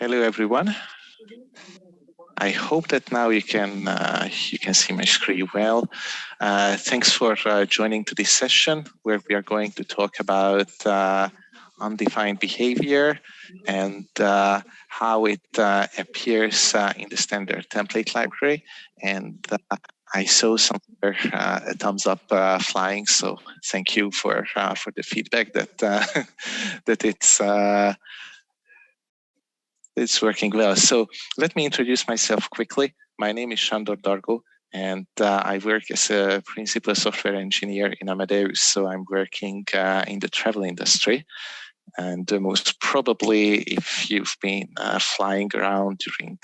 Hello, everyone. I hope that now you can see my screen well. Thanks for joining to this session where we are going to talk about undefined behavior and how it appears in the standard template library. And I saw some a thumbs up flying, so thank you for the feedback that that it's working well. So let me introduce myself quickly. My name is Sandor Dargo, and I work as a principal software engineer in Amadeus. So I'm working in the travel industry. And most probably, if you've been flying around during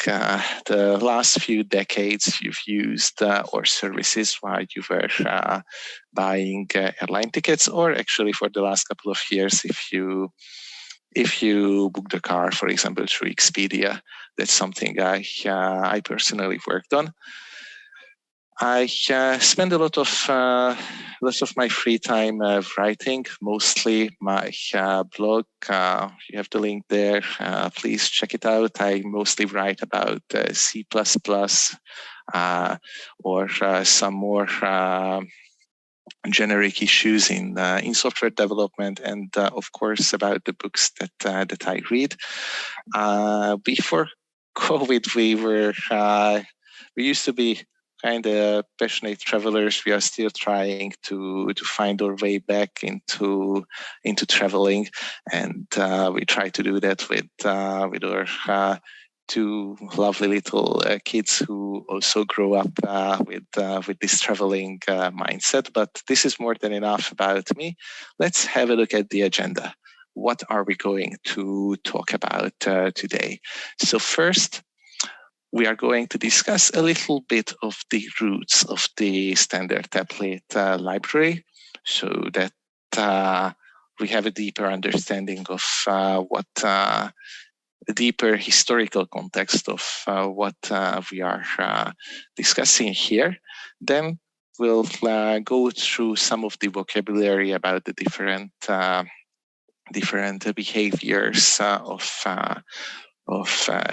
the last few decades, you've used our services while you were buying airline tickets, or actually for the last couple of years, if you book the car, for example, through Expedia. That's something I personally worked on. I spend a lot of my free time writing, mostly my blog. You have the link there. Please check it out. I mostly write about C++, or some more generic issues in software development, and of course about the books that I read. Before COVID, we used to be kind of passionate travelers. We are still trying to find our way back into traveling, and we try to do that with our two lovely little kids who also grow up with this traveling mindset. But this is more than enough about me. Let's have a look at the agenda. What are we going to talk about today? So first, we are going to discuss a little bit of the roots of the standard template library, so that we have a deeper understanding of what a deeper historical context of what we are discussing here. Then we'll go through some of the vocabulary about the different behaviors of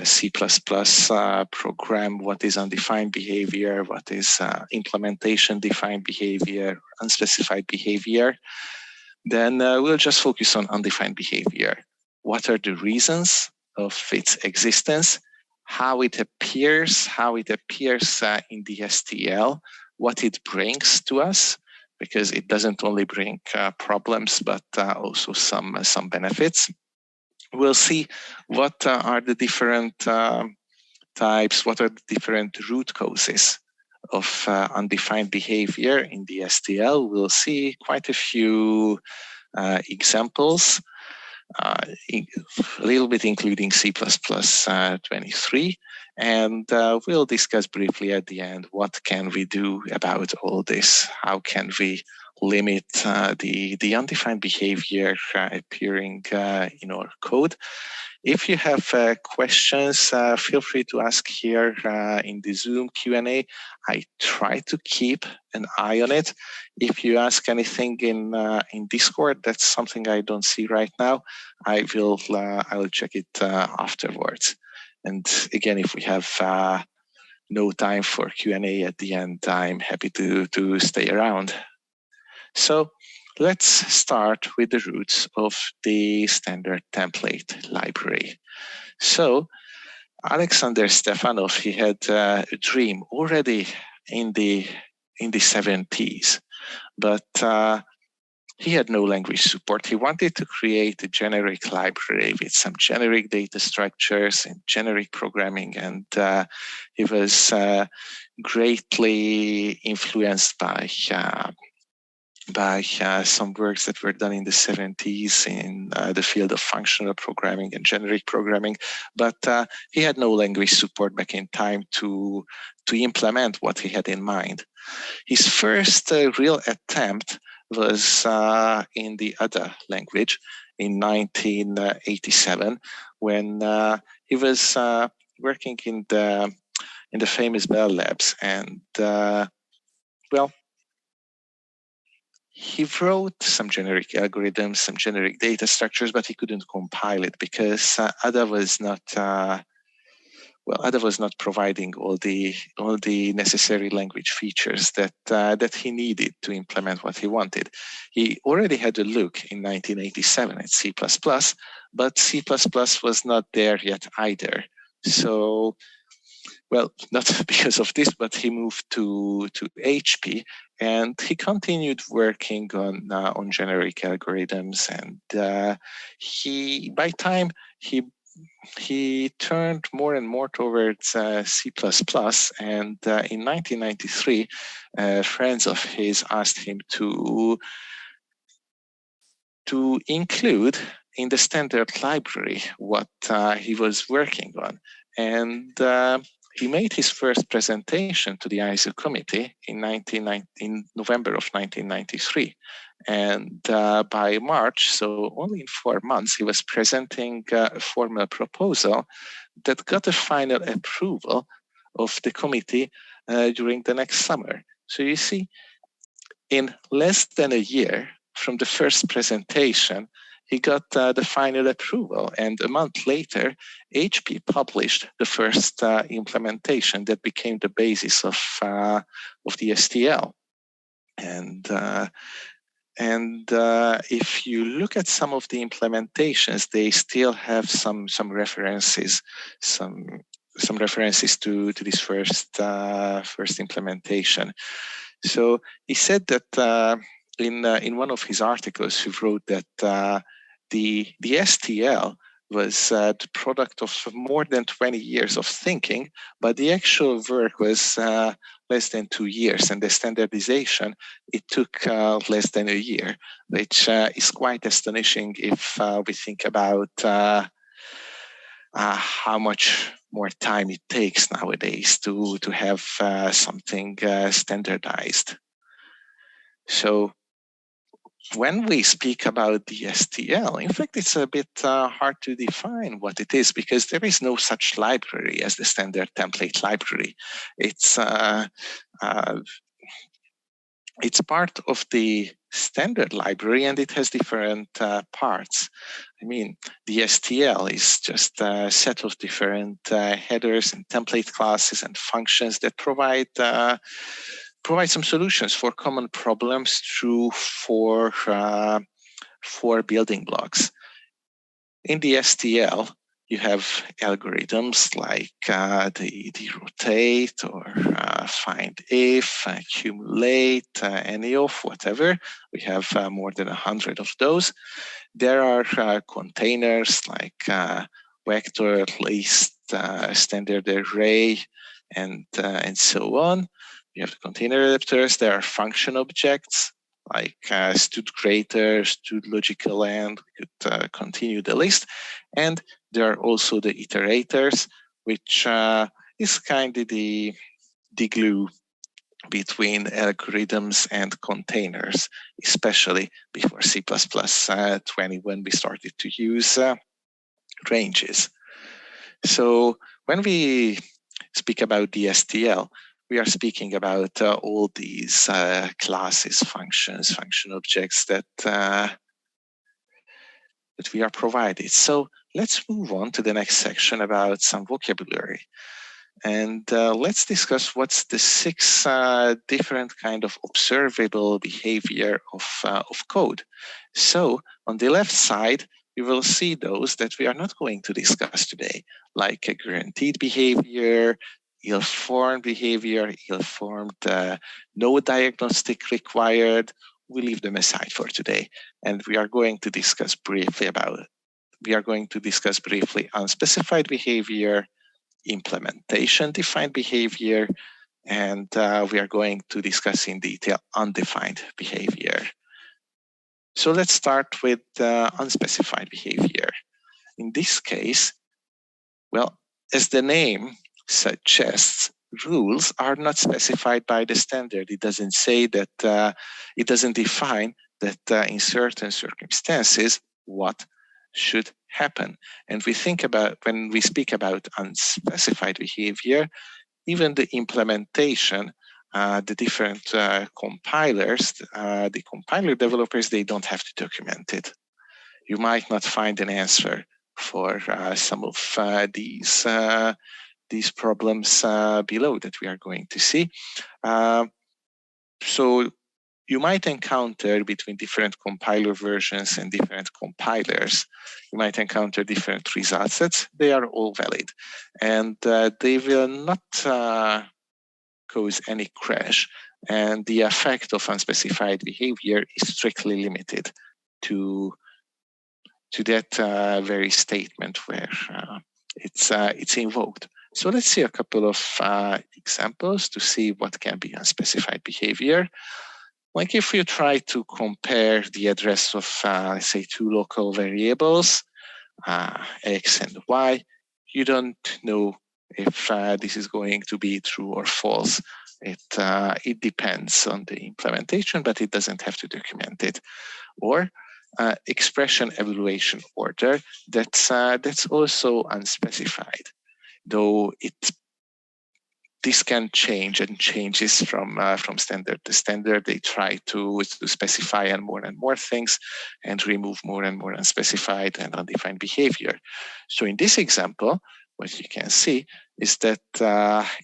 C++ program, what is undefined behavior, what is implementation defined behavior, unspecified behavior. Then we'll just focus on undefined behavior. What are the reasons of its existence, how it appears in the STL, what it brings to us, because it doesn't only bring problems, but also some benefits. We'll see what are the different types, what are the different root causes of undefined behavior in the STL. We'll see quite a few examples, a little bit including C++ 23, and we'll discuss briefly at the end what can we do about all this, how can we limit the undefined behavior appearing in our code. If you have questions, feel free to ask here in the Zoom Q&A. I try to keep an eye on it. If you ask anything in Discord, that's something I don't see right now. I will check it afterwards. And again, if we have no time for Q&A at the end, I'm happy to stay around. So let's start with the roots of the standard template library. So Alexander Stefanov, he had a dream already in the 70s, but he had no language support. He wanted to create a generic library with some generic data structures and generic programming, and he was greatly influenced by some works that were done in the 70s in the field of functional programming and generic programming, but he had no language support back in time to implement what he had in mind. His first real attempt was in the other language in 1987, when he was working in the famous Bell Labs, and well, he wrote some generic algorithms, some generic data structures, but he couldn't compile it because Ada was not Ada was not providing all the necessary language features that he needed to implement what he wanted. He already had a look in 1987 at C++, but C++ was not there yet either. So, well, not because of this, but he moved to HP, and he continued working on generic algorithms. And by time he turned more and more towards C++, and in 1993, friends of his asked him to include in the standard library what he was working on. And he made his first presentation to the ISO committee in November of 1993. And by March, so only in 4 months, he was presenting a formal proposal that got a final approval of the committee during the next summer. So you see, in less than a year from the first presentation, he got the final approval. And a month later, HP published the first implementation that became the basis of the STL. And if you look at some of the implementations, they still have some references, some references to this first implementation. So he said that in one of his articles, he wrote that the STL was the product of more than 20 years of thinking, but the actual work was less than 2 years, and the standardization, it took less than a year, which is quite astonishing if we think about how much more time it takes nowadays to have something standardized. So when we speak about the STL, in fact, it's a bit hard to define what it is, because there is no such library as the standard template library. It's part of the standard library, and it has different parts. I mean, the STL is just a set of different headers and template classes and functions that provide some solutions for common problems through four building blocks. In the STL, you have algorithms like the rotate or find if, accumulate, any of, whatever. We have more than 100 of those. There are containers like vector, list, standard array, and so on. You have the container adapters. There are function objects like stud creator, stud logical end. We could continue the list. And there are also the iterators, which is kind of the glue between algorithms and containers, especially before C++ 20, when we started to use ranges. So when we speak about the STL, we are speaking about all these classes, functions, function objects that we are provided. So let's move on to the next section about some vocabulary. And let's discuss what's the 6 different kind of observable behavior of code. So on the left side, you will see those that we are not going to discuss today, like a guaranteed behavior, ill-formed behavior, ill-formed, no diagnostic required. We leave them aside for today, and we are going to discuss briefly unspecified behavior, implementation defined behavior, and we are going to discuss in detail undefined behavior. So let's start with unspecified behavior. In this case, well, as the name suggests, rules are not specified by the standard. It doesn't say that, it doesn't define that in certain circumstances what should happen. And when we speak about unspecified behavior, even the implementation the different compilers, the compiler developers, they don't have to document it. You might not find an answer for some of these problems below that we are going to see. So you might encounter between different compiler versions and different compilers, you might encounter different results sets. They are all valid, and they will not cause any crash. And the effect of unspecified behavior is strictly limited to that very statement where it's invoked. So let's see a couple of examples to see what can be unspecified behavior. Like if you try to compare the address of, let's say, two local variables, x and y, you don't know if this is going to be true or false. It depends on the implementation, but it doesn't have to document it. Or expression evaluation order, that's also unspecified, though this can change and changes from standard to standard. They try to specify and more things and remove more and more unspecified and undefined behavior. So in this example, what you can see is that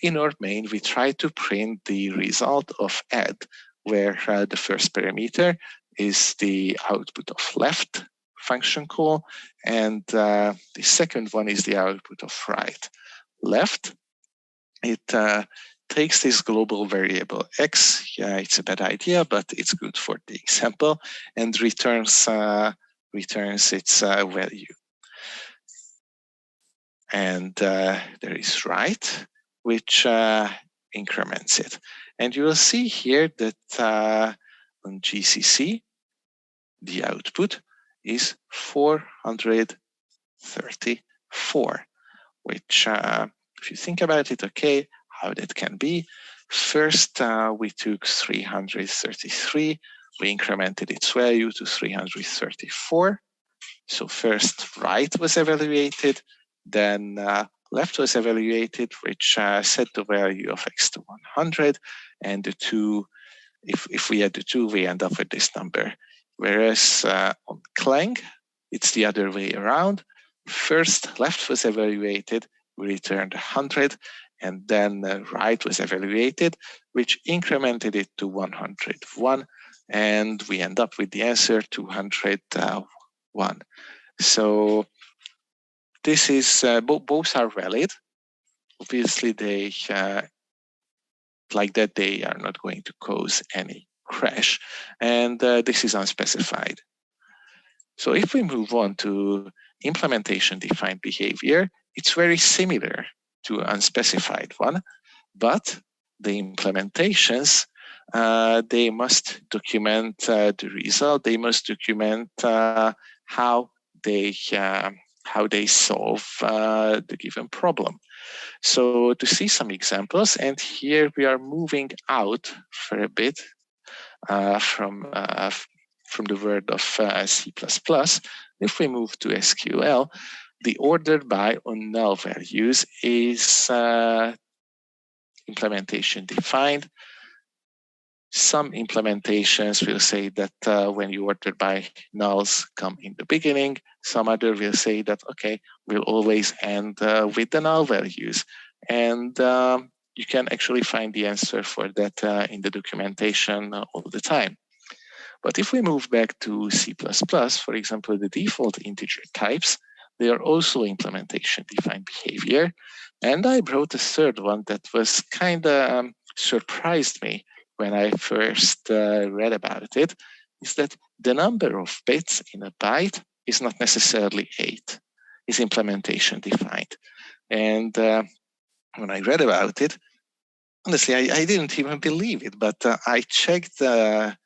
in our main, we try to print the result of add, where the first parameter is the output of left function call, and the second one is the output of right. Left, it takes this global variable x. Yeah, it's a bad idea, but it's good for the example, and returns its value. And there is right, which increments it. And you will see here that on GCC, the output is 434, which, if you think about it, okay, how that can be. First, we took 333, we incremented its value to 334. So first right was evaluated, then left was evaluated, which set the value of x to 100, and the two, if we add the two, we end up with this number. Whereas on Clang, it's the other way around. First left was evaluated, we returned 100, and then right was evaluated, which incremented it to 101, and we end up with the answer 201. So this is both are valid. Obviously, they like that they are not going to cause any crash, and this is unspecified. So if we move on to implementation defined behavior, it's very similar to unspecified one, but the implementations, they must document the result. They must document how they solve the given problem. So to see some examples, and here we are moving out for a bit from the world of C++. If we move to SQL, the order by on null values is implementation defined. Some implementations will say that when you order by nulls come in the beginning. Some other will say that, okay, we'll always end with the null values. And you can actually find the answer for that in the documentation all the time. But if we move back to C++, for example, the default integer types, they are also implementation defined behavior. And I brought a third one that was kind of surprised me when I first read about it, is that the number of bits in a byte is not necessarily 8, is implementation defined. And when I read about it, honestly, I didn't even believe it, but I checked the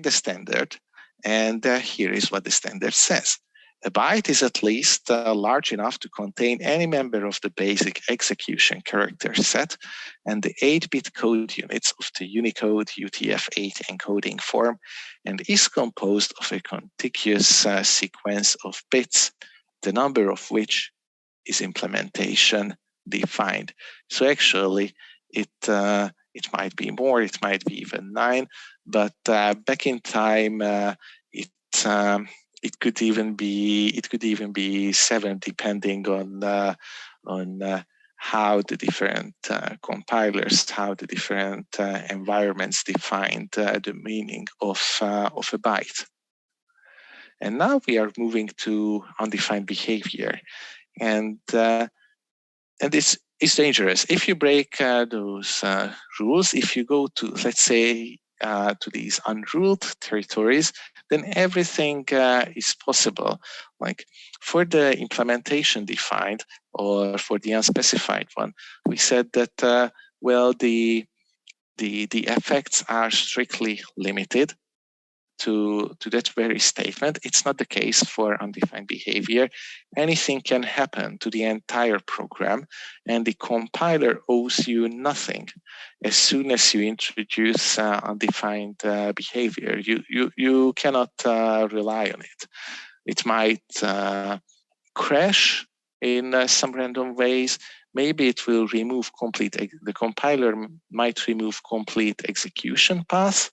standard, and here is what the standard says. A byte is at least large enough to contain any member of the basic execution character set and the 8-bit code units of the Unicode UTF-8 encoding form, and is composed of a contiguous sequence of bits, the number of which is implementation defined. So actually, it It might be more, it might be even 9, but back in time, it could even be 7, depending on how the different compilers, how the different environments defined the meaning of a byte. And now we are moving to undefined behavior, and this is dangerous. If you break those rules, if you go to, let's say, to these unruled territories, then everything is possible. Like for the implementation defined or for the unspecified one, we said that well, the effects are strictly limited to that very statement. It's not the case for undefined behavior. Anything can happen to the entire program, and the compiler owes you nothing. As soon as you introduce undefined behavior, you cannot rely on it. It might crash in some random ways. Maybe it will remove the compiler might remove complete execution path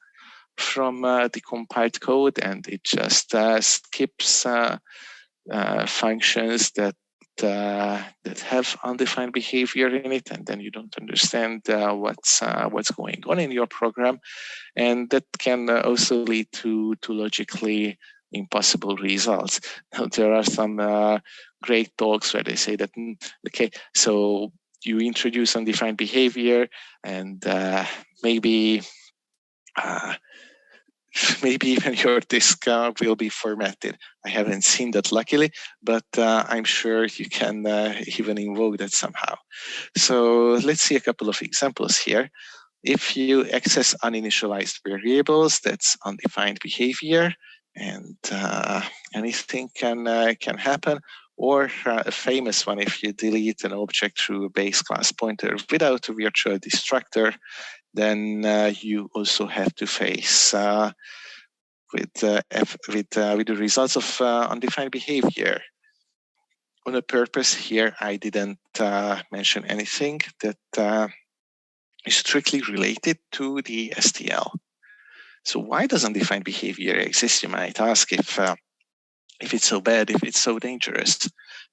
from the compiled code, and it just skips functions that have undefined behavior in it, and then you don't understand what's going on in your program, and that can also lead to logically impossible results. Now, there are some great talks where they say that okay, so you introduce undefined behavior, and maybe even your disk will be formatted. I haven't seen that, luckily, but I'm sure you can even invoke that somehow. So let's see a couple of examples here. If you access uninitialized variables, that's undefined behavior, and anything can happen. Or a famous one, if you delete an object through a base class pointer without a virtual destructor, then you also have to face with the results of undefined behavior. On a purpose here, I didn't mention anything that is strictly related to the STL. So why does undefined behavior exist? You might ask, if it's so bad, if it's so dangerous.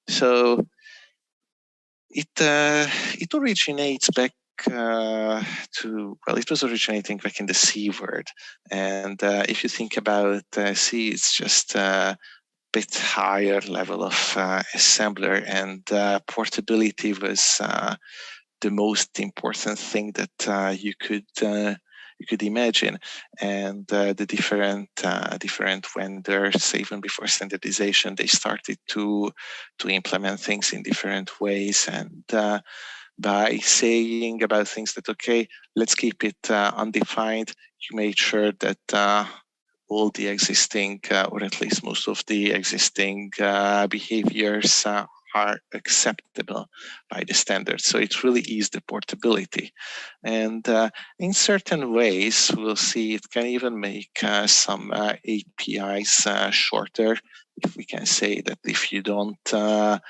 So it originates back it was originating back in the C word. And if you think about C, it's just a bit higher level of assembler, and portability was the most important thing that you could imagine. And the different vendors, even before standardization, they started to implement things in different ways, and by saying about things that, okay, let's keep it undefined, you made sure that all the existing, or at least most of the existing behaviors are acceptable by the standard. So it really is the portability. And in certain ways, we'll see it can even make some APIs shorter. If we can say that if you don't adhere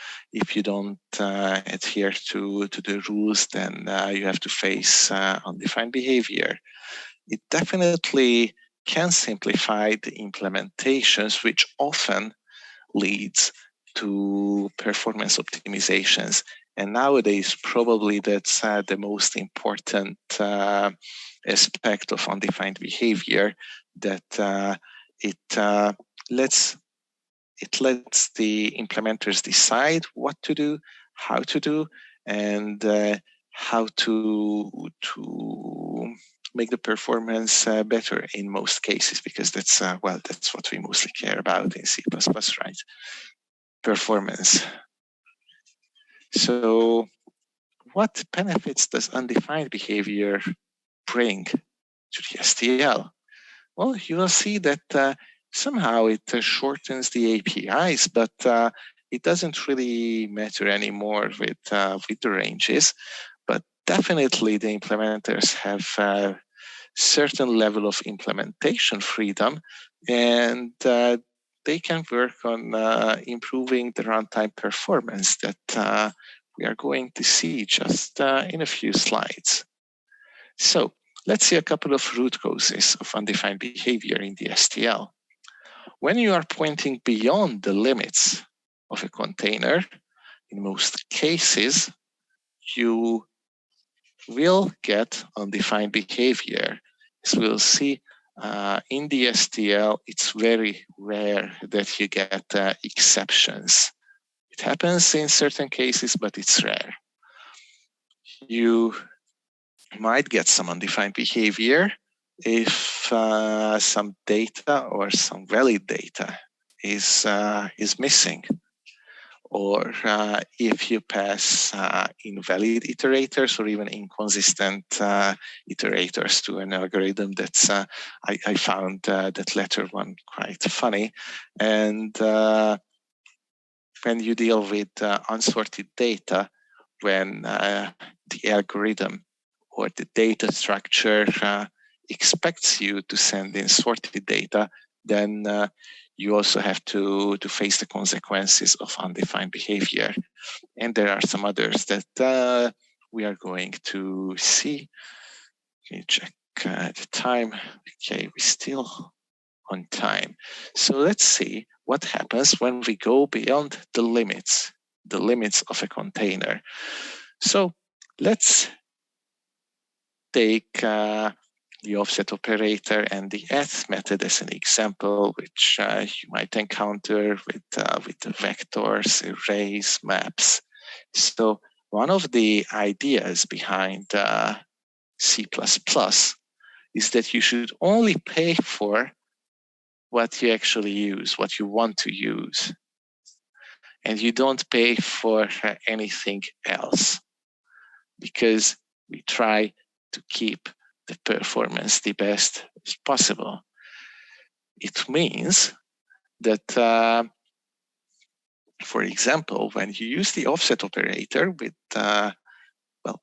to the rules, then you have to face undefined behavior. It definitely can simplify the implementations, which often leads to performance optimizations. And nowadays, probably that's the most important aspect of undefined behavior, that it lets the implementers decide what to do, how to do, and how to make the performance better in most cases, because that's what we mostly care about in C++, right? Performance. So what benefits does undefined behavior bring to the STL? Well, you will see that somehow it shortens the APIs, but it doesn't really matter anymore with the ranges. But definitely the implementers have certain level of implementation freedom, and they can work on improving the runtime performance that we are going to see just in a few slides. So let's see a couple of root causes of undefined behavior in the STL. When you are pointing beyond the limits of a container, in most cases, you will get undefined behavior. As we'll see in the STL, it's very rare that you get exceptions. It happens in certain cases, but it's rare. You might get some undefined behavior if some data or some valid data is missing, or if you pass invalid iterators or even inconsistent iterators to an algorithm. That's I found that latter one quite funny. And when you deal with unsorted data, when the algorithm or the data structure expects you to send in sorted data, then you also have to face the consequences of undefined behavior. And there are some others that we are going to see. Let me check the time. Okay, we're still on time. So let's see what happens when we go beyond the limits of a container. So let's take the offset operator and the add method as an example, which you might encounter with the vectors, arrays, maps. So one of the ideas behind C++ is that you should only pay for what you actually use, what you want to use, and you don't pay for anything else, because we try to keep the performance the best as possible. It means that, for example, when you use the offset operator with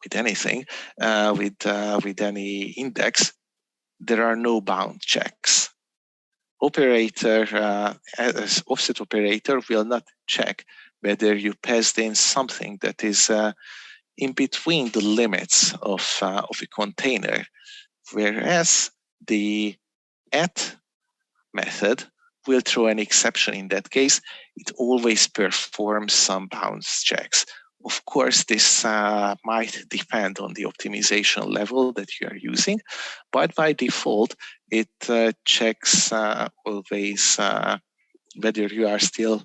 with anything, with any index, there are no bound checks. As offset operator will not check whether you passed in something that is in between the limits of a container, whereas the add method will throw an exception. In that case, it always performs some bounds checks. Of course, this might depend on the optimization level that you are using, but by default, it checks always whether you are still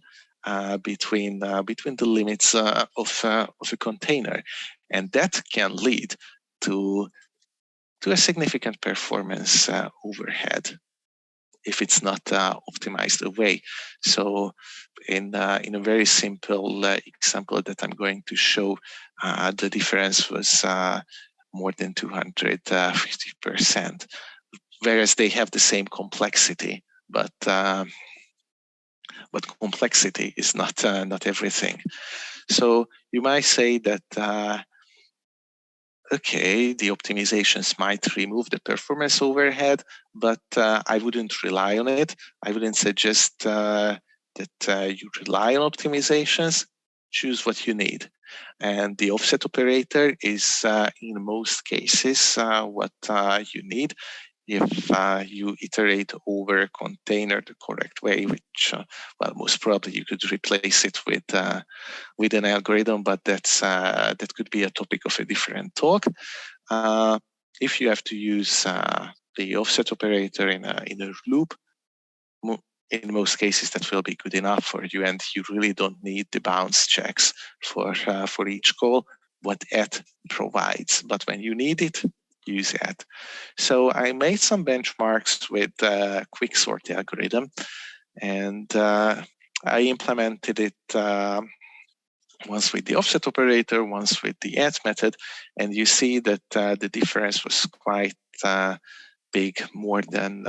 between the limits of a container, and that can lead to a significant performance overhead if it's not optimized away. So in a very simple example that I'm going to show, the difference was more than 250%, whereas they have the same complexity, but complexity is not everything. So you might say that okay, the optimizations might remove the performance overhead, but I wouldn't rely on it. I wouldn't suggest that you rely on optimizations. Choose what you need. And the offset operator is, in most cases, what you need. If you iterate over a container the correct way, which, most probably you could replace it with an algorithm, but that could be a topic of a different talk. If you have to use the offset operator in a loop, in most cases that will be good enough for you, and you really don't need the bounce checks for each call. What add provides, but when you need it, use add. So I made some benchmarks with quicksort algorithm, and I implemented it once with the offset operator, once with the add method, and you see that the difference was quite big. More than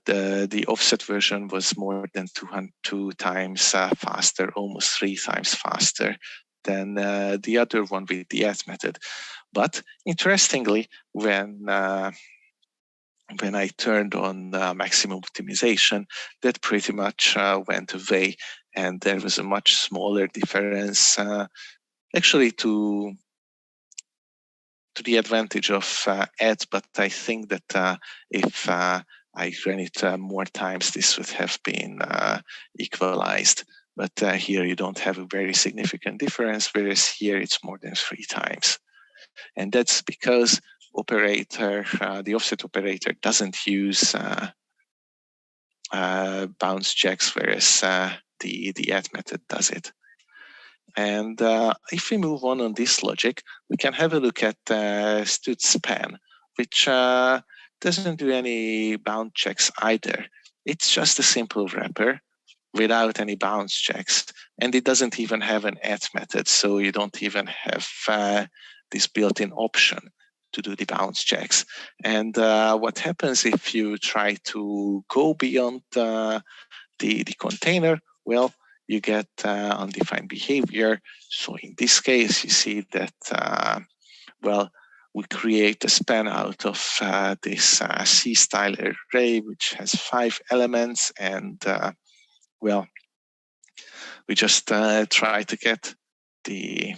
the offset version was more than 2 times faster, almost 3 times faster than the other one with the add method. But interestingly, when I turned on maximum optimization, that pretty much went away, and there was a much smaller difference, actually to to the advantage of add, but I think that if I ran it more times, this would have been equalized. But here you don't have a very significant difference, whereas here it's more than 3 times. And that's because the offset operator doesn't use bounce checks, whereas the add method does it. And if we move on this logic, we can have a look at stud span, which doesn't do any bounce checks either. It's just a simple wrapper without any bounce checks, and it doesn't even have an add method, so you don't even have this built-in option to do the bounce checks. And what happens if you try to go beyond the container? Well, you get undefined behavior. So in this case, you see that, well, we create a span out of this C-style array, which has 5 elements. And, well, we just try to get the,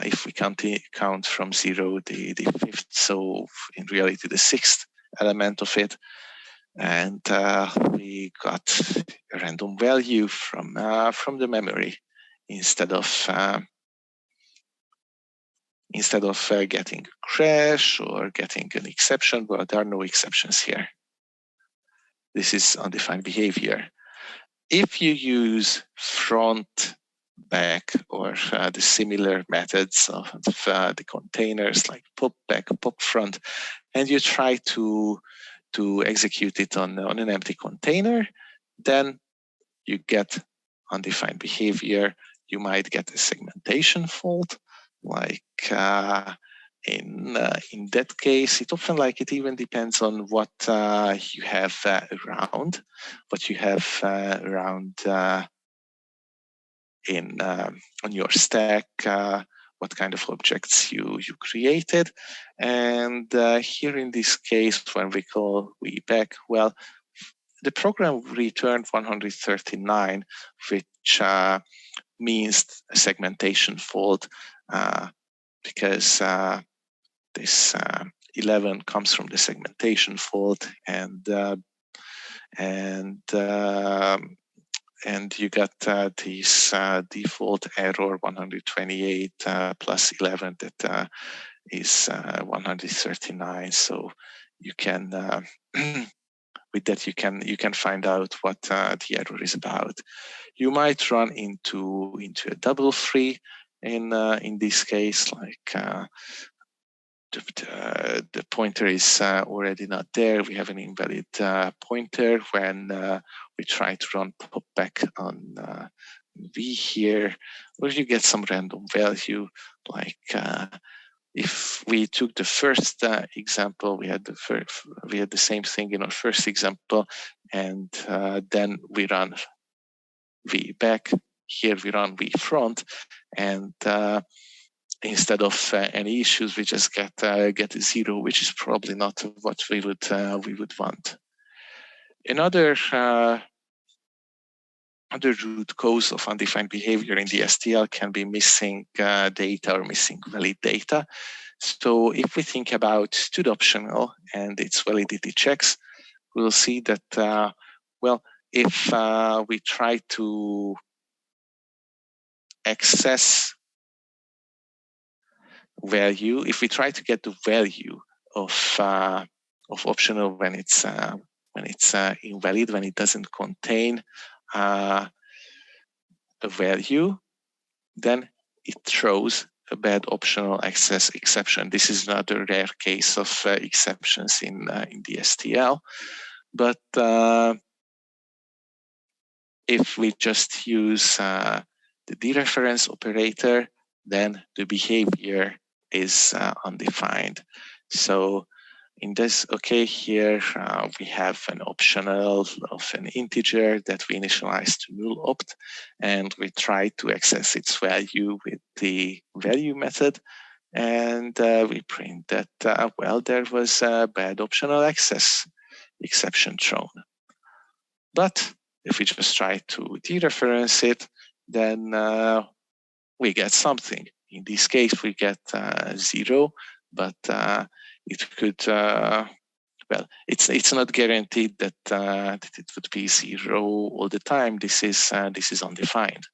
if we count from 0, the 5th, so in reality, the 6th element of it. And we got a random value from the memory instead of getting a crash or getting an exception. Well, there are no exceptions here. This is undefined behavior. If you use front, back, or the similar methods of the containers like pop back, pop front, and you try to execute it on an empty container, then you get undefined behavior. You might get a segmentation fault, like in that case. It often it even depends on what you have around, what you have around on your stack, what kind of objects you created. And here in this case, when we call back, well, the program returned 139, which means a segmentation fault because this 11 comes from the segmentation fault, and you got this default error 128 plus 11 that is 139. So you can with that you can find out what the error is about. You might run into a double free in this case, like the pointer is already not there. We have an invalid pointer when we try to run pop back on V here, or you get some random value. Like if we took the first example, we had the same thing in our first example, and then we run V back. Here we run V front, and instead of any issues, we just get a 0, which is probably not what we would want. Another root cause of undefined behavior in the STL can be missing data or missing valid data. So if we think about stud optional and its validity checks, we'll see that well, if we try to access value, if we try to get the value of optional when it's invalid, when it doesn't contain a value, then it throws a bad optional access exception. This is another rare case of exceptions in the STL, but if we just use the dereference operator, then the behavior is undefined. So in this, here we have an optional of an integer that we initialize to null opt, and we try to access its value with the value method, and we print that, well, there was a bad optional access exception thrown. But if we just try to dereference it, then we get something. In this case, we get 0, but it could, well, it's not guaranteed that that it would be 0 all the time. This is undefined,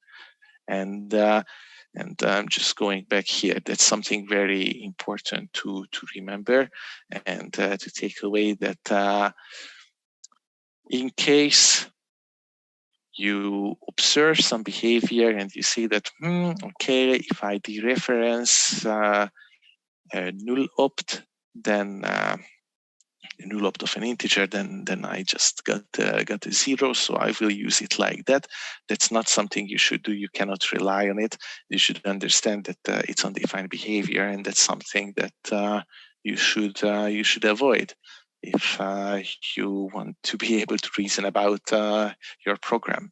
and just going back here, that's something very important to remember and to take away, that in case you observe some behavior and you see that, okay, if I dereference null opt, then the null opt of an integer, then I just got a 0, so I will use it like that. That's not something you should do. You cannot rely on it. You should understand that it's undefined behavior, and that's something that you should avoid if you want to be able to reason about your program.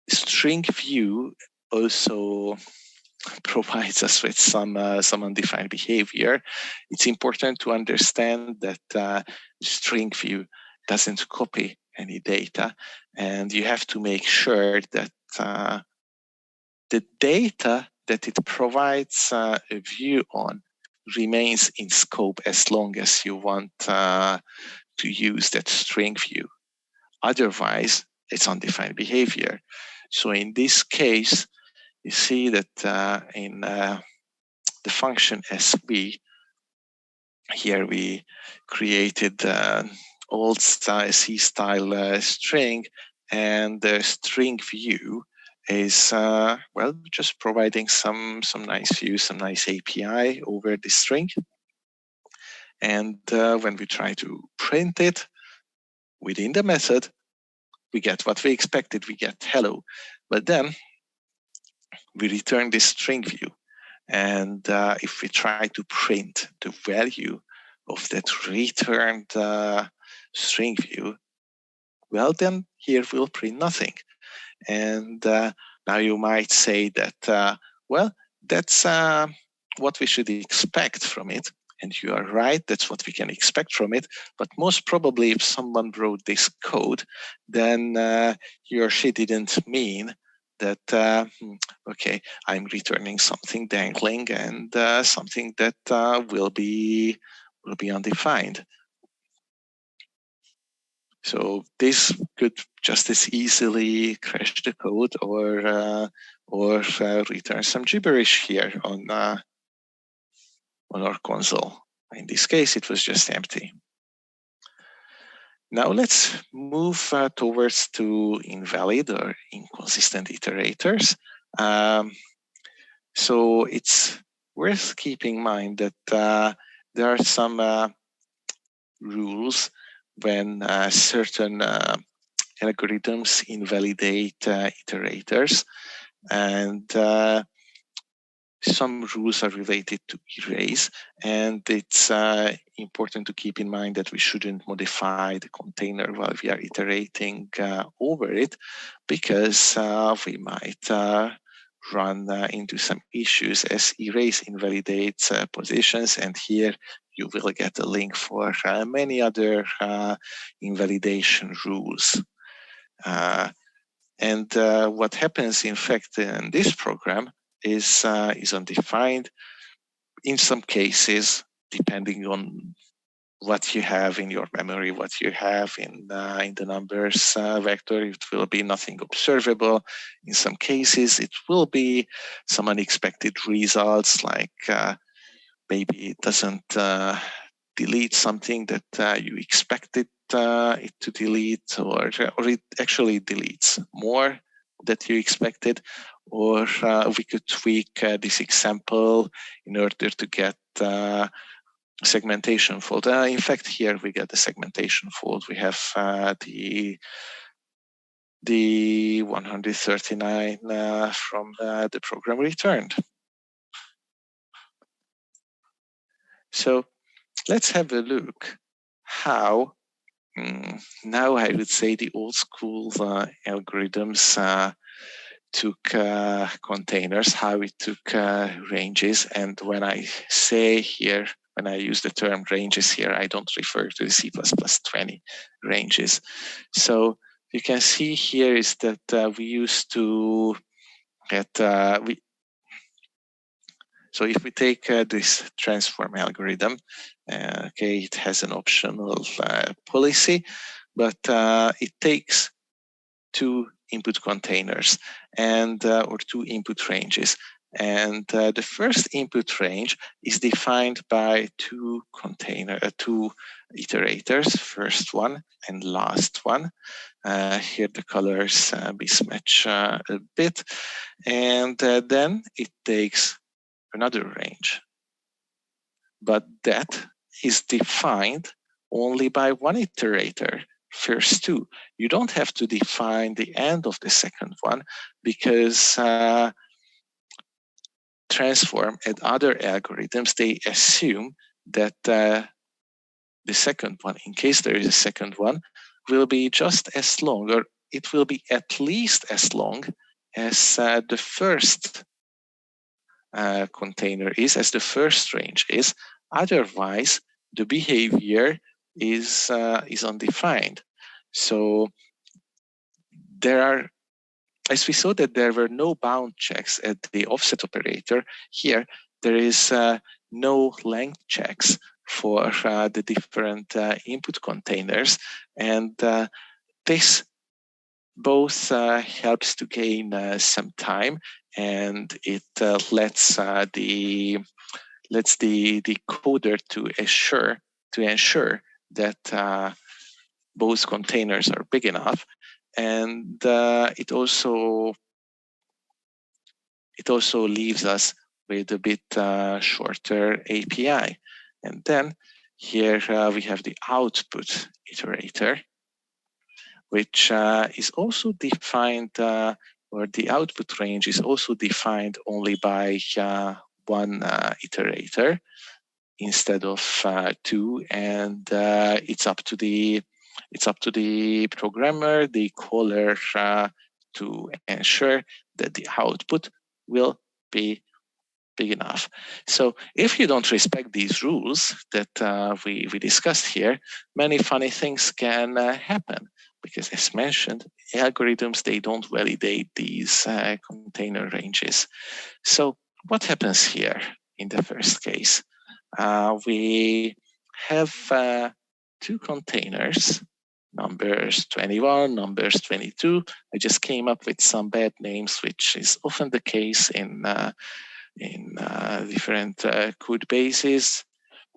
String view also provides us with some undefined behavior. It's important to understand that string view doesn't copy any data, and you have to make sure that the data that it provides a view on remains in scope as long as you want to use that string view. Otherwise, it's undefined behavior. So in this case, you see that in the function sv, here we created old C style string, and the string view is well, just providing some nice view, some nice API over the string. And when we try to print it within the method, we get what we expected. We get hello, but then we return this string view. And if we try to print the value of that returned string view, well, then here we'll print nothing. And now you might say that, well, that's what we should expect from it. And you are right, that's what we can expect from it. But most probably, if someone wrote this code, then he or she didn't mean that, okay, I'm returning something dangling and something that will be undefined. So this could just as easily crash the code or return some gibberish here on our console. In this case, it was just empty. Now let's move towards to invalid or inconsistent iterators. So it's worth keeping in mind that there are some rules when certain algorithms invalidate iterators, and some rules are related to erase, and it's important to keep in mind that we shouldn't modify the container while we are iterating over it, because we might run into some issues as erase invalidates positions, and here you will get a link for many other invalidation rules. And what happens, in fact, in this program is undefined. In some cases, depending on what you have in your memory, what you have in the numbers vector, it will be nothing observable. In some cases, it will be some unexpected results, like maybe it doesn't delete something that you expected it to delete, or it actually deletes more that you expected, or we could tweak this example in order to get segmentation fault. In fact, here we get the segmentation fault. We have the 139 from the program returned. So let's have a look how now I would say the old school algorithms took containers, how it took ranges. And when I say here, when I use the term ranges here, I don't refer to the C++20 ranges. So you can see here is that we used to get, So if we take this transform algorithm, okay, it has an optional policy, but it takes two input containers and or two input ranges. And the first input range is defined by two iterators, first one and last one. Here the colors mismatch a bit. And then it takes another range. But that is defined only by one iterator, first two. You don't have to define the end of the second one because transform and other algorithms, they assume that the second one, in case there is a second one, will be just as long, or it will be at least as long as the first container is, as the first range is. Otherwise, the behavior is undefined. So there are, as we saw that there were no bound checks at the offset operator, here there is no length checks for the different input containers, and this both helps to gain some time, and it lets the coder to ensure that both containers are big enough, and it also leaves us with a bit shorter API. And then here we have the output iterator, which is also defined, or the output range is also defined only by one iterator instead of two, and it's up to the programmer, the caller, to ensure that the output will be big enough. So if you don't respect these rules that we discussed here, many funny things can happen, because as mentioned, algorithms, they don't validate these container ranges. So what happens here in the first case? We have two containers, numbers 21, numbers 22. I just came up with some bad names, which is often the case in different code bases.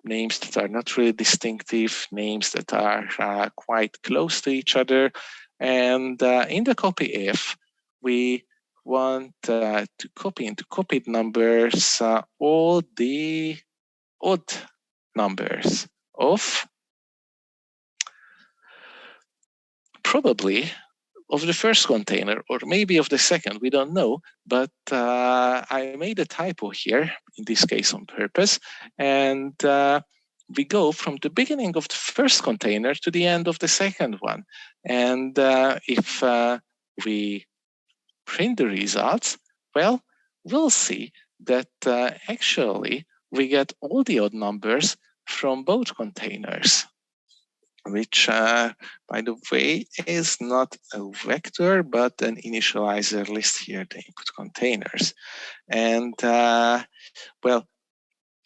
Names that are not really distinctive, names that are quite close to each other. And in the copy if, we want to copy into copied numbers all the odd numbers of probably of the first container, or maybe of the second, we don't know, but I made a typo here, in this case on purpose, and we go from the beginning of the first container to the end of the second one. And if we print the results, well, we'll see that actually we get all the odd numbers from both containers, which, by the way, is not a vector, but an initializer list here, the input containers. And well,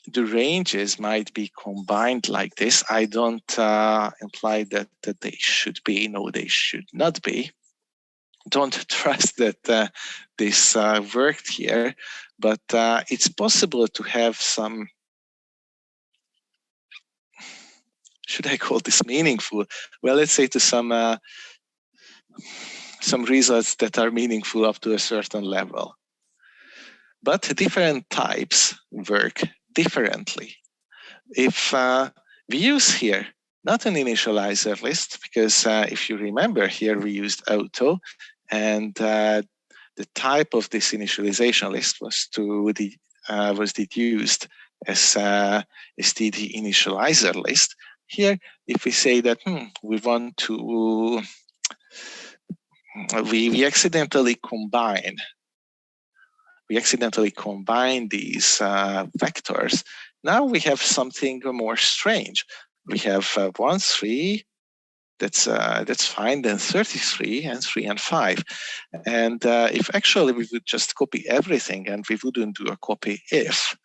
the ranges might be combined like this. I don't imply that they should be. No, they should not be. Don't trust that this worked here, but it's possible to have some, should I call this meaningful? Well, let's say to some results that are meaningful up to a certain level. But different types work differently. If we use here not an initializer list, because if you remember here we used auto, and the type of this initialization list was deduced as std initializer list. Here, if we say that we want to, we accidentally combine these vectors, now we have something more strange. We have 1, 3, that's fine, then 33, and 3 and 5. And if actually we would just copy everything and we wouldn't do a copy if,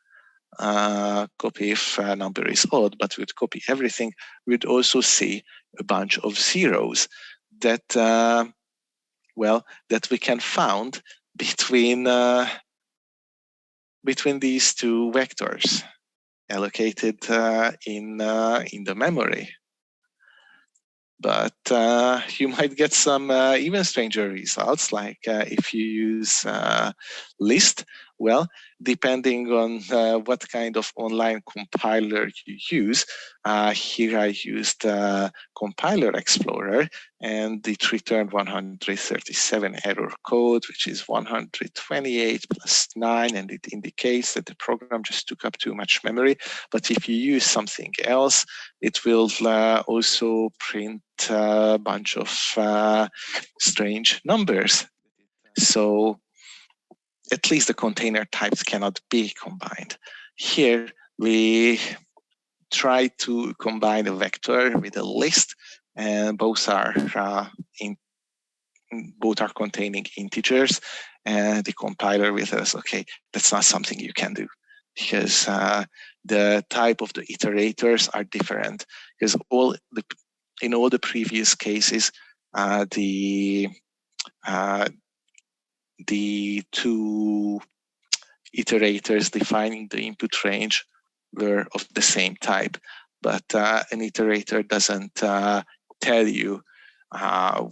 copy if a number is odd, but we'd copy everything, we'd also see a bunch of zeros that, that we can found between these two vectors allocated in the memory. But you might get some even stranger results, like if you use list. Well, depending on what kind of online compiler you use, here I used Compiler Explorer, and it returned 137 error code, which is 128 plus 9, and it indicates that the program just took up too much memory. But if you use something else, it will also print a bunch of strange numbers. So at least the container types cannot be combined. Here we try to combine a vector with a list, and both are containing integers. And the compiler will tell us, okay, that's not something you can do, because the type of the iterators are different. Because in all the previous cases, the two iterators defining the input range were of the same type, but an iterator doesn't tell you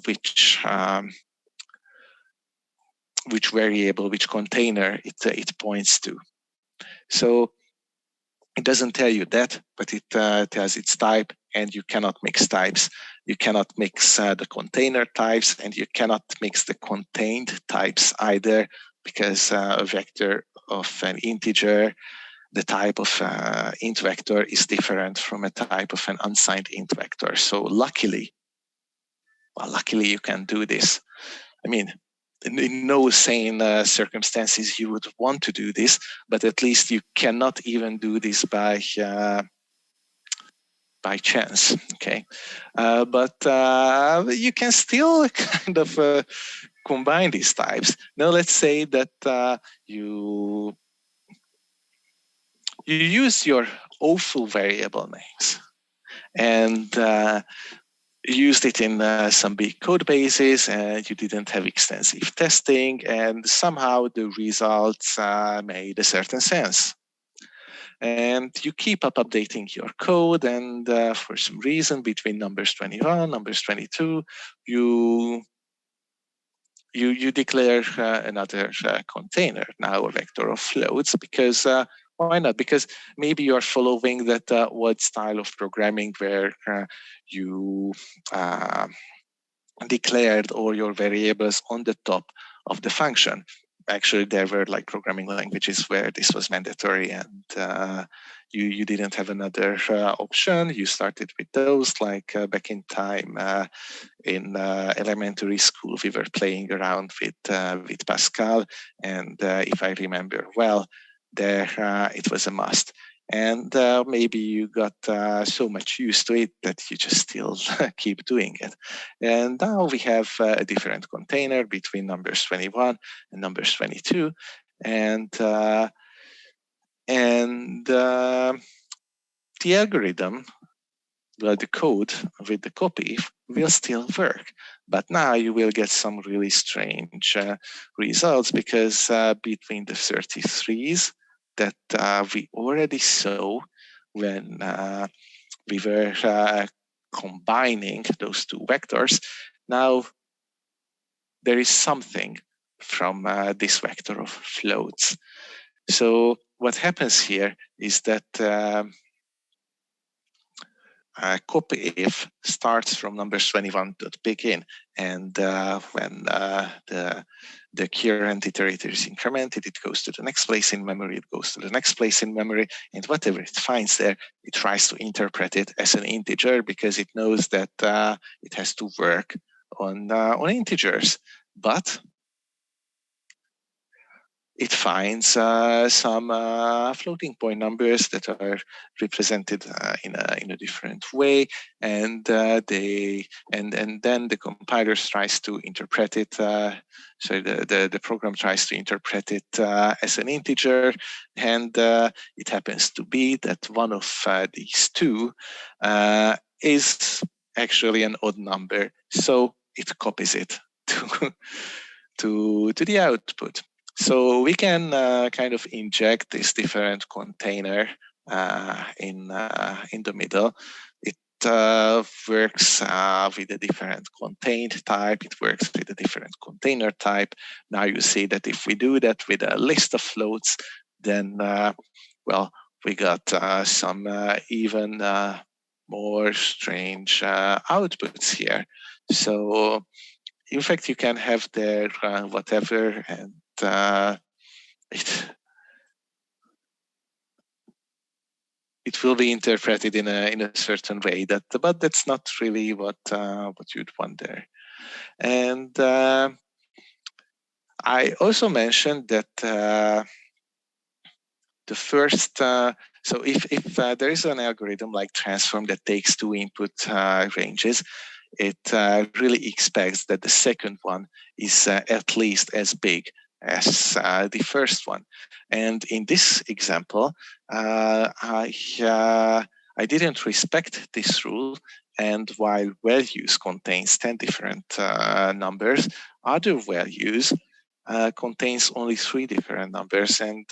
which variable, which container it points to. So it doesn't tell you that, but it tells its type, and you cannot mix types. You cannot mix the container types, and you cannot mix the contained types either, because a vector of an integer, the type of int vector is different from a type of an unsigned int vector. So luckily you can do this. I mean, in no sane circumstances you would want to do this, but at least you cannot even do this by chance. Okay, but you can still kind of combine these types. Now let's say that you use your awful variable names and used it in some big code bases, and you didn't have extensive testing, and somehow the results made a certain sense. And you keep up updating your code, and for some reason between numbers 21, numbers 22, you declare another container, now a vector of floats, because why not? Because maybe you're following that old style of programming where you declared all your variables on the top of the function. Actually, there were like programming languages where this was mandatory, and you didn't have another option. You started with those. Like back in time in elementary school, we were playing around with Pascal, and if I remember well, there it was a must. And maybe you got so much used to it that you just still keep doing it. And now we have a different container between numbers 21 and numbers 22, and the algorithm, the code with the copy will still work. But now you will get some really strange results, because between the 33s that we already saw when we were combining those two vectors, now there is something from this vector of floats. So what happens here is that copy-if starts from numbers 21 to begin, and when the current iterator is incremented, it goes to the next place in memory, it goes to the next place in memory, and whatever it finds there, it tries to interpret it as an integer, because it knows that it has to work on integers. But it finds some floating point numbers that are represented in a different way, and then the compiler tries to interpret it. So the program tries to interpret it as an integer, and it happens to be that one of these two is actually an odd number. So it copies it to the output. So we can kind of inject this different container in the middle. It works with a different contained type. It works with a different container type. Now you see that if we do that with a list of floats, then well, we got some even more strange outputs here. So in fact, you can have there whatever, and it will be interpreted in a certain way. But that's not really what you'd want there. And I also mentioned that the first. So if there is an algorithm like transform that takes two input ranges, it really expects that the second one is at least as big as the first one. And in this example, I didn't respect this rule. And while values contains 10 different numbers, other values contains only 3 different numbers. And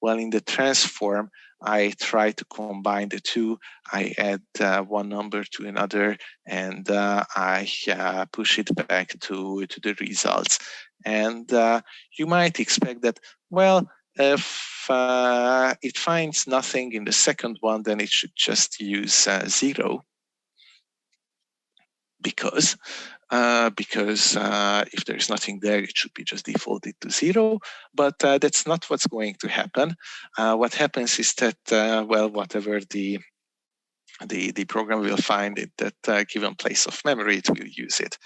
well, in the transform, I try to combine the two. I add one number to another, and I push it back to the results. And you might expect that, well, if it finds nothing in the second one, then it should just use 0. Because if there's nothing there, it should be just defaulted to 0. But that's not what's going to happen. What happens is that, well, whatever the program will find at that given place of memory, it will use it.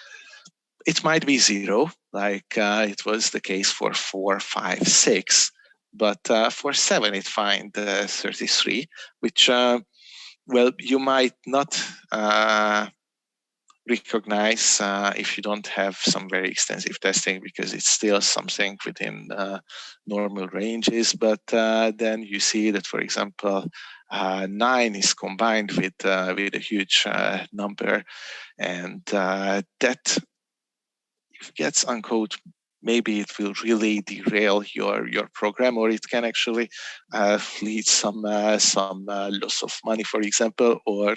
It might be 0, like it was the case for 4, 5, 6. But for 7, it finds 33, which, well, you might not recognize if you don't have some very extensive testing, because it's still something within normal ranges. But then you see that, for example, 9 is combined with a huge number, and that if it gets uncode, maybe it will really derail your program, or it can actually lead some loss of money, for example, or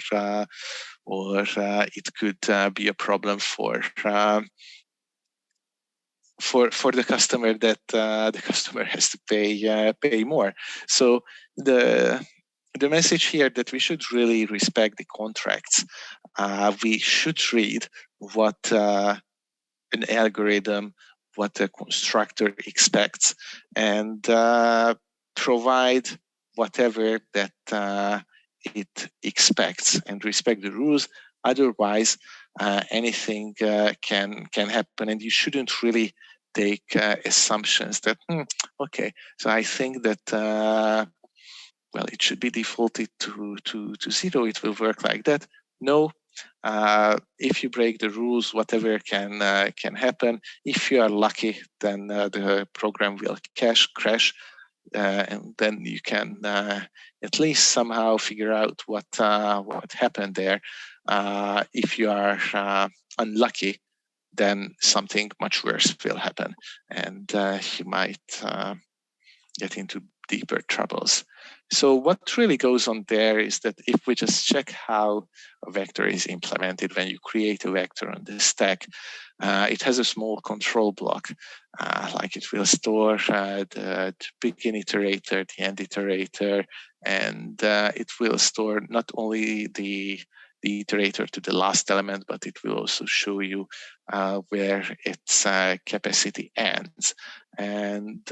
it could be a problem for the customer, that the customer has to pay more. So the message here that we should really respect the contracts. We should read what an algorithm, what the constructor expects, and provide whatever that it expects, and respect the rules. Otherwise, anything can happen, and you shouldn't really take assumptions that okay, so I think that well, it should be defaulted to 0. It will work like that. No. If you break the rules, whatever can happen. If you are lucky, then the program will crash, and then you can at least somehow figure out what happened there. If you are unlucky, then something much worse will happen, and you might get into deeper troubles. So what really goes on there is that if we just check how a vector is implemented, when you create a vector on the stack, it has a small control block. Like it will store the begin iterator, the end iterator, and it will store not only the iterator to the last element, but it will also show you where its capacity ends. And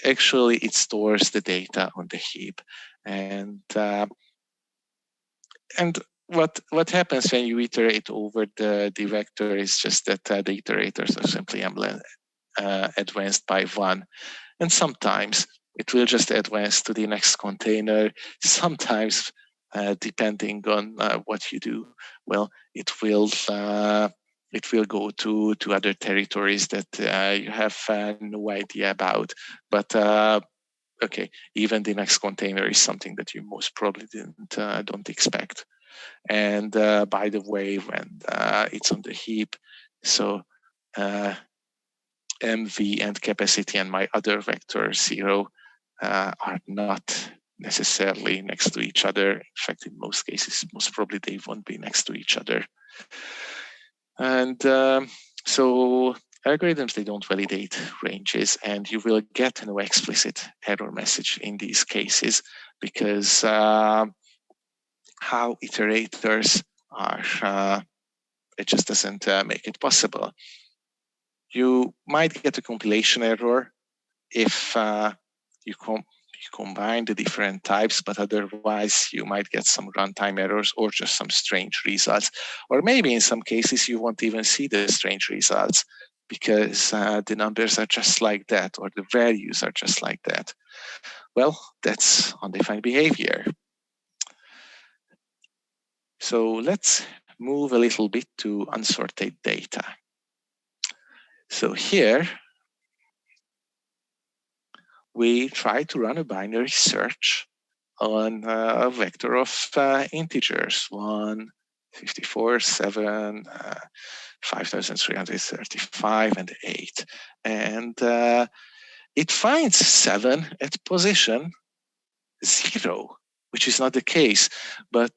actually it stores the data on the heap. And what happens when you iterate over the vector is just that the iterators are simply advanced by 1. And sometimes it will just advance to the next container. Sometimes, depending on what you do, well, it will go to other territories that you have no idea about. But okay, even the next container is something that you most probably don't expect. And by the way, when it's on the heap, so MV and capacity and my other vector 0 are not necessarily next to each other. In fact, in most cases, most probably they won't be next to each other. And so algorithms, they don't validate ranges, and you will get no explicit error message in these cases because how iterators are, it just doesn't make it possible. You might get a compilation error if you combine the different types, but otherwise you might get some runtime errors or just some strange results. Or maybe in some cases you won't even see the strange results because the numbers are just like that or the values are just like that. Well, that's undefined behavior. So let's move a little bit to unsorted data. So here, we try to run a binary search on a vector of integers, 1, 54, 7, 5,335, and 8. And it finds 7 at position 0, which is not the case. But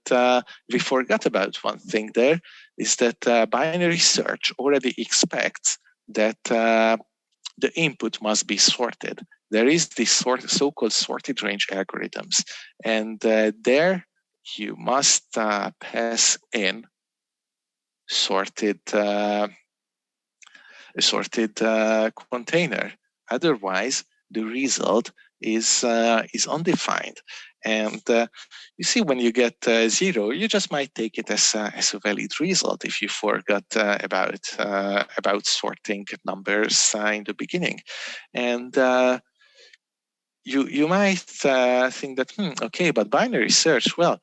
we forgot about one thing there, is that binary search already expects that the input must be sorted. There is this so-called sorted range algorithms, and there you must pass in a sorted container. Otherwise, the result is undefined. And you see, when you get 0, you just might take it as a valid result if you forgot about sorting numbers in the beginning. And you might think that, okay, but binary search, well,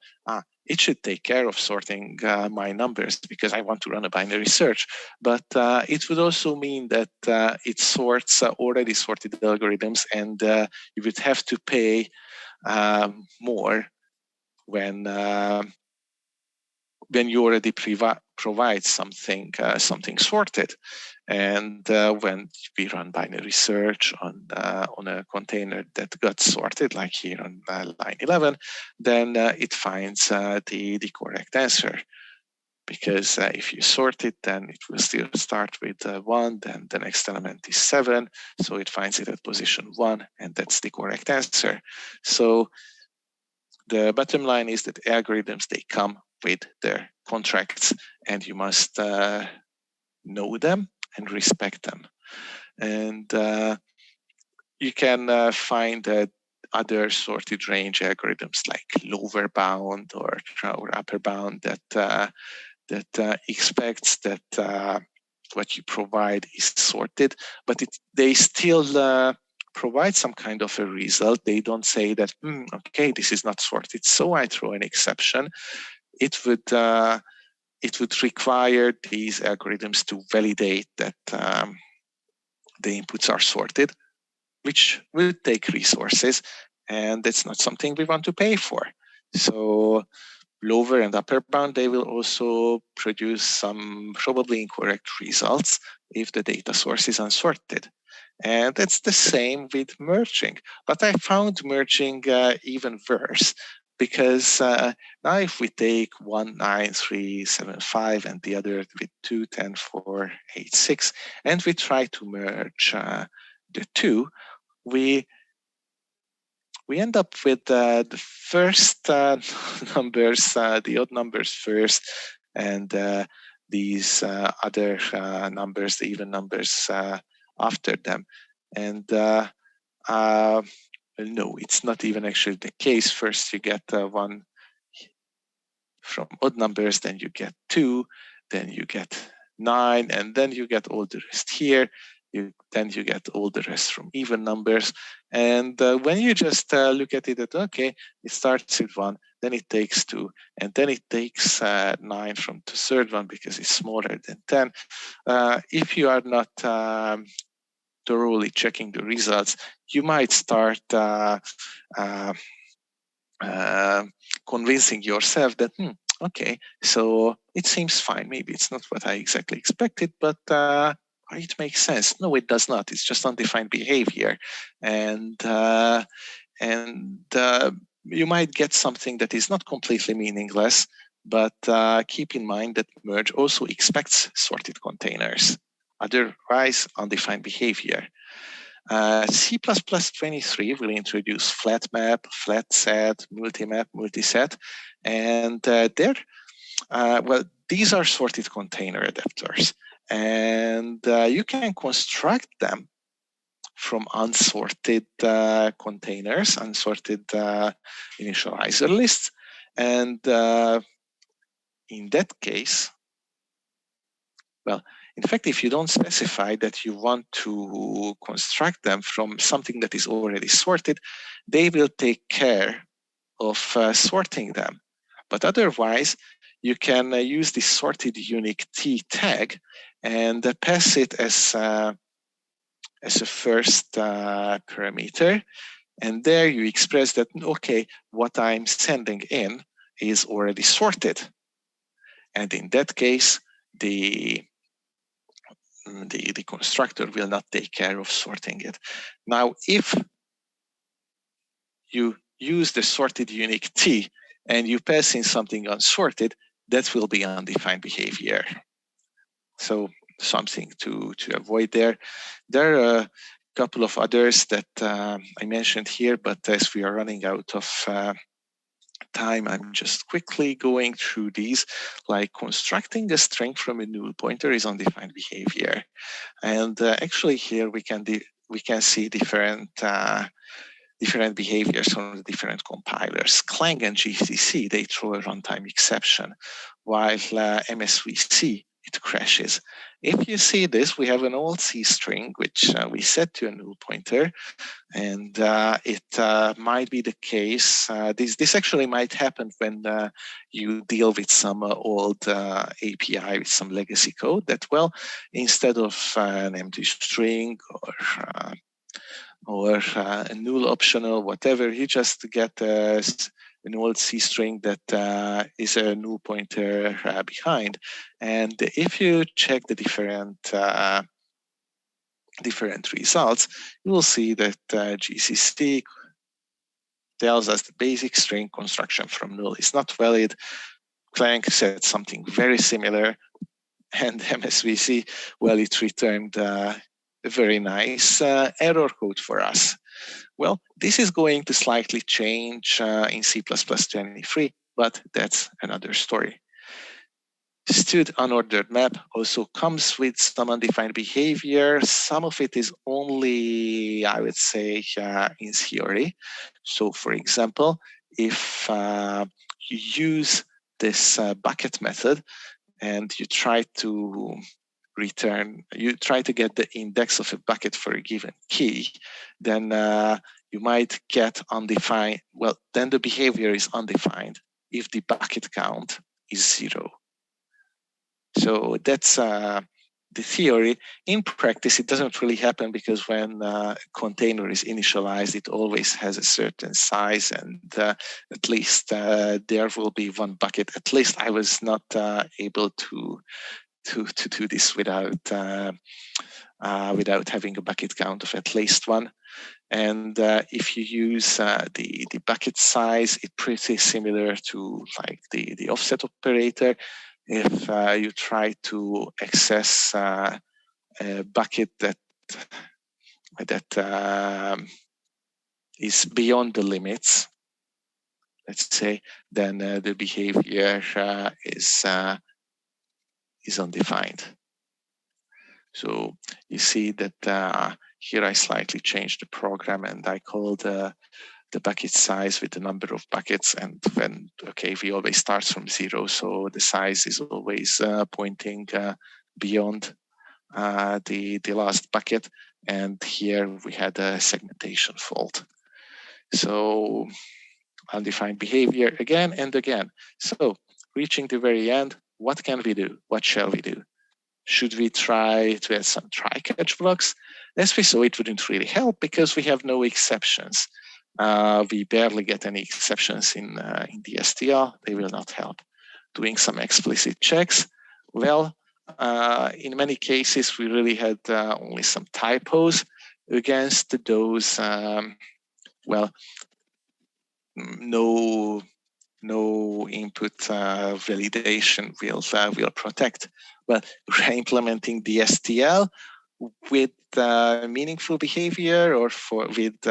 it should take care of sorting my numbers because I want to run a binary search. But it would also mean that it sorts already sorted algorithms, and you would have to pay more when you already provide something sorted. And when we run binary search on a container that got sorted, like here on line 11, then it finds the correct answer. Because if you sort it, then it will still start with 1, then the next element is 7, so it finds it at position 1, and that's the correct answer. So the bottom line is that algorithms, they come with their contracts, and you must know them and respect them. And you can find other sorted range algorithms like lower bound or upper bound that expects that what you provide is sorted, but they still provide some kind of a result. They don't say that, okay, this is not sorted, so I throw an exception. It would require these algorithms to validate that the inputs are sorted, which would take resources, and that's not something we want to pay for. So lower and upper bound, they will also produce some probably incorrect results if the data source is unsorted. And that's the same with merging. But I found merging even worse, because now if we take 19375 and the other with 210486, and we try to merge the two, we end up with the first numbers, the odd numbers first, and these other numbers, the even numbers after them. And no, it's not even actually the case. First you get 1 from odd numbers, then you get 2, then you get 9, and then you get all the rest here. then you get all the rest from even numbers. And when you just look at it, that okay, it starts with 1, then it takes 2, and then it takes 9 from the third one because it's smaller than 10. If you are not thoroughly checking the results, you might start convincing yourself that, okay, so it seems fine. Maybe it's not what I exactly expected, but it makes sense. No, it does not. It's just undefined behavior. And you might get something that is not completely meaningless, but keep in mind that merge also expects sorted containers. Otherwise, undefined behavior. C++23 will introduce flat map, flat set, multi-map, multi-set, and these are sorted container adapters, and you can construct them from unsorted containers, unsorted initializer lists, and in that case, well, in fact, if you don't specify that you want to construct them from something that is already sorted, they will take care of sorting them. But otherwise, you can use this sorted unique T tag and pass it as a first parameter. And there you express that, okay, what I'm sending in is already sorted. And in that case, the constructor will not take care of sorting it. Now, if you use the sorted unique T and you pass in something unsorted, that will be undefined behavior. So something to avoid there. There are a couple of others that I mentioned here, but as we are running out of time, I'm just quickly going through these. Like constructing a string from a null pointer is undefined behavior, and actually here we can see different behaviors on the different compilers. Clang and GCC, they throw a runtime exception, while MSVC, it crashes. If you see this, we have an old C string, which we set to a null pointer, and it might be the case. This actually might happen when you deal with some old API with some legacy code that, well, instead of an empty string or a null optional, whatever, you just get an old C string that is a null pointer behind. And if you check the different results, you will see that GCC tells us the basic string construction from null is not valid. Clang said something very similar, and MSVC, well, it returned a very nice error code for us. Well, this is going to slightly change in C++23, but that's another story. Stud unordered map also comes with some undefined behavior. Some of it is only, I would say, in theory. So, for example, if you use this bucket method and you try to get the index of a bucket for a given key, then you might get undefined. Well, then the behavior is undefined if the bucket count is 0. So that's the theory. In practice, it doesn't really happen because when a container is initialized, it always has a certain size, and at least there will be one bucket. At least I was not able to do this without having a bucket count of at least 1. And if you use the bucket size, it's pretty similar to like the offset operator. If you try to access a bucket that is beyond the limits, let's say, then the behavior is undefined. So you see that here I slightly changed the program and I called the bucket size with the number of buckets, and when, okay, we always start from 0, so the size is always pointing beyond the last bucket, and here we had a segmentation fault. So undefined behavior again and again. So reaching the very end, what can we do? What shall we do? Should we try to add some try-catch blocks? As we saw, it wouldn't really help because we have no exceptions. We barely get any exceptions in the STL. They will not help. Doing some explicit checks, well, in many cases, we really had only some typos against those, well, no input validation will protect. Well, we're implementing the STL with meaningful behavior or with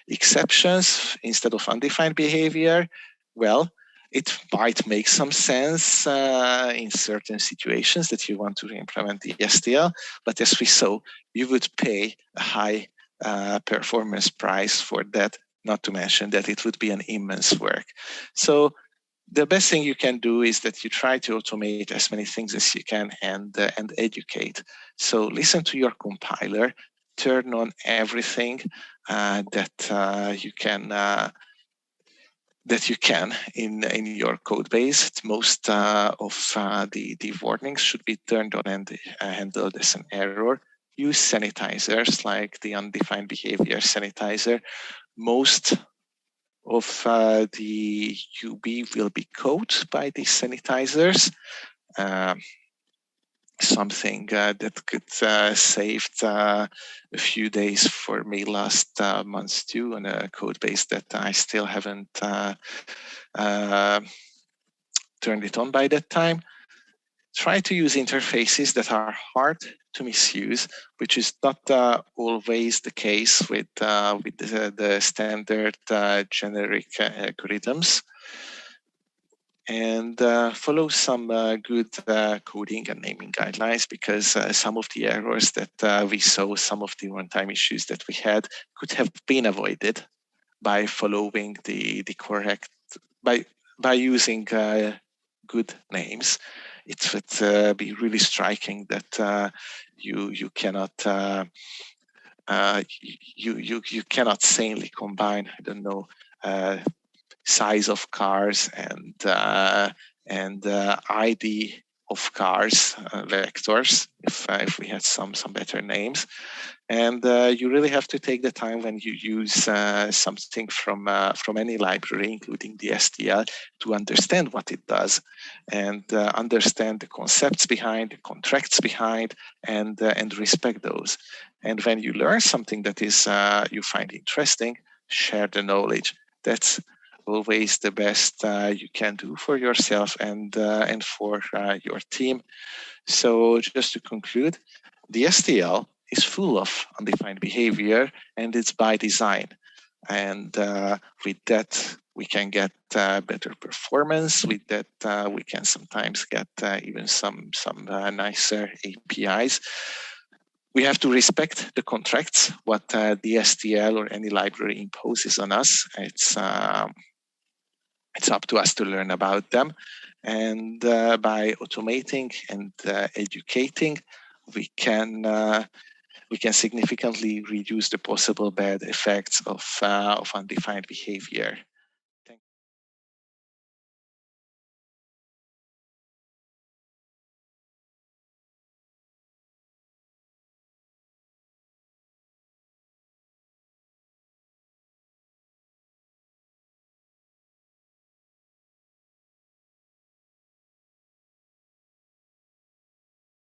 exceptions instead of undefined behavior. Well, it might make some sense in certain situations that you want to implement the STL, but as we saw, you would pay a high performance price for that, not to mention that it would be an immense work. So the best thing you can do is that you try to automate as many things as you can and educate. So listen to your compiler, turn on everything that you can in your code base. Most of the warnings should be turned on and handled as an error. Use sanitizers like the undefined behavior sanitizer. Most of the UB will be caught by these sanitizers. Something that could save a few days for me last month too on a code base that I still haven't turned it on by that time. Try to use interfaces that are hard to misuse, which is not always the case with the standard generic algorithms. And follow some good coding and naming guidelines, because some of the errors that we saw, some of the runtime issues that we had could have been avoided by following the correct, by using good names. It would be really striking that you cannot you cannot sanely combine, I don't know, size of cars and ID of cars vectors, if we had some better names. And you really have to take the time when you use something from any library, including the STL, to understand what it does and understand the concepts behind, the contracts behind, and respect those. And when you learn something that is you find interesting, share the knowledge. That's always the best you can do for yourself and for your team. So just to conclude, the STL is full of undefined behavior, and it's by design. And with that, we can get better performance. With that, we can sometimes get even some nicer APIs. We have to respect the contracts, what the STL or any library imposes on us. It's up to us to learn about them. And by automating and educating, we can significantly reduce the possible bad effects of undefined behavior.